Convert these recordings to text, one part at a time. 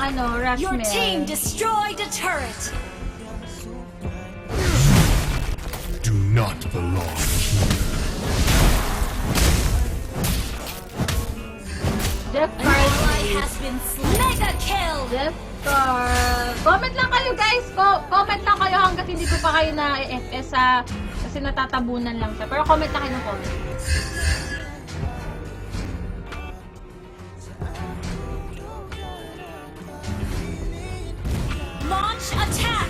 ano, Your team Rushmere. destroyed a turret. Do not belong here. Jeff An Carl, ally please. has been slain. Mega kill. Jeff Carl. Comment lang kayo guys. Comment lang kayo hanggat hindi ko pa kayo na FS sa kasi natatabunan lang siya. Pero comment lang kayo ng comment. Launch attack.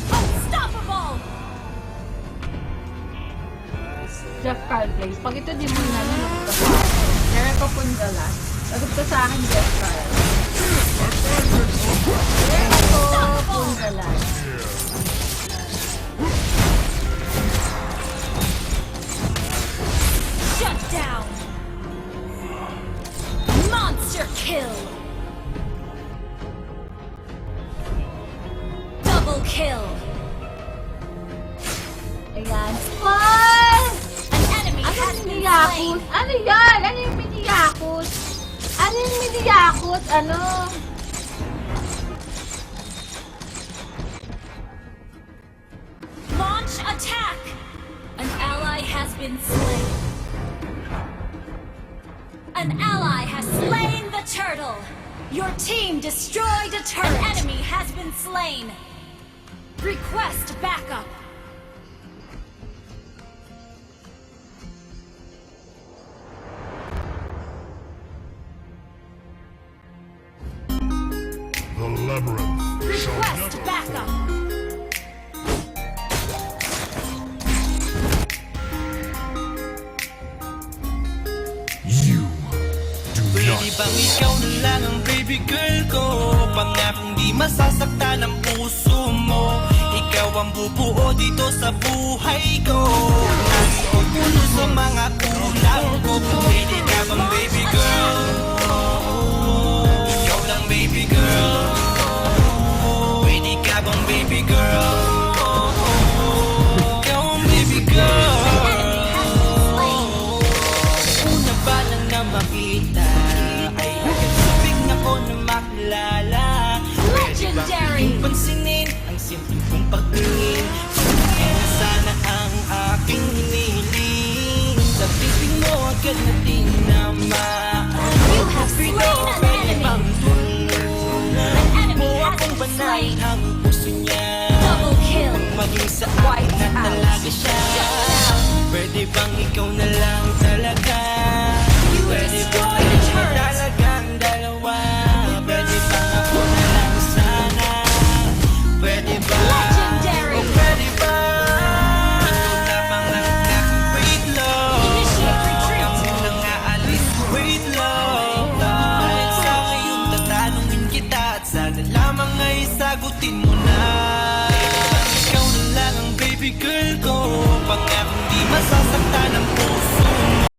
Unstoppable. Jeff Carl, please. Pag ito di mo na nanonood ka pa. Meron ko pundala. Sagot ka sa akin, Jeff Carl. Meron ko pundala. Shut down. Monster kill. Double kill. Ayan. Ay! An enemy Ano has yung been miniyakot? slain. Ano yan? Ano yung miniyakot? Ano yung miniyakot? Ano? Launch attack. An ally has been slain. An ally has slain the turtle. Your team destroyed a turret. An enemy has been slain. Request backup. The labyrinth shall Request never backup. You do Pwede not bang ikaw na lang ang baby girl ko? Pangakong di masasaktan ang puso mo. Ikaw ang bubuo dito sa buhay ko. Nandito puno sa mga kulang ko. Pwede ka bang baby girl? Ikaw lang baby girl. Pwede ka bang baby girl? Ikaw ang baby girl. Una ba lang na makita ay agad sabik na ko na makilala. Legendary. Yung pansinin ang simpleng kong pagtingin. Pagtingin na sana ang aking hinihiling. Sa bibig mo agad na tinama. You have slain an Pwede enemy. bang tulungan An enemy mo has akong been banayin slain. ang puso niya? Double kill. Maging sa white na talaga siya. Pwede bang ikaw na lang talaga? Pwede bang destroyed a turret. talagang dalawa? Pwede bang ako na lang sana? Pwede ba? Legendary. O pwede ba? Ikaw lamang ang aking wait long. Initiate retreat. Ikaw nang aalis, wait long. Dahil sa ngayon tatanungin kita at sana lamang ay sagutin mo na. Ikaw na lang ang baby girl ko.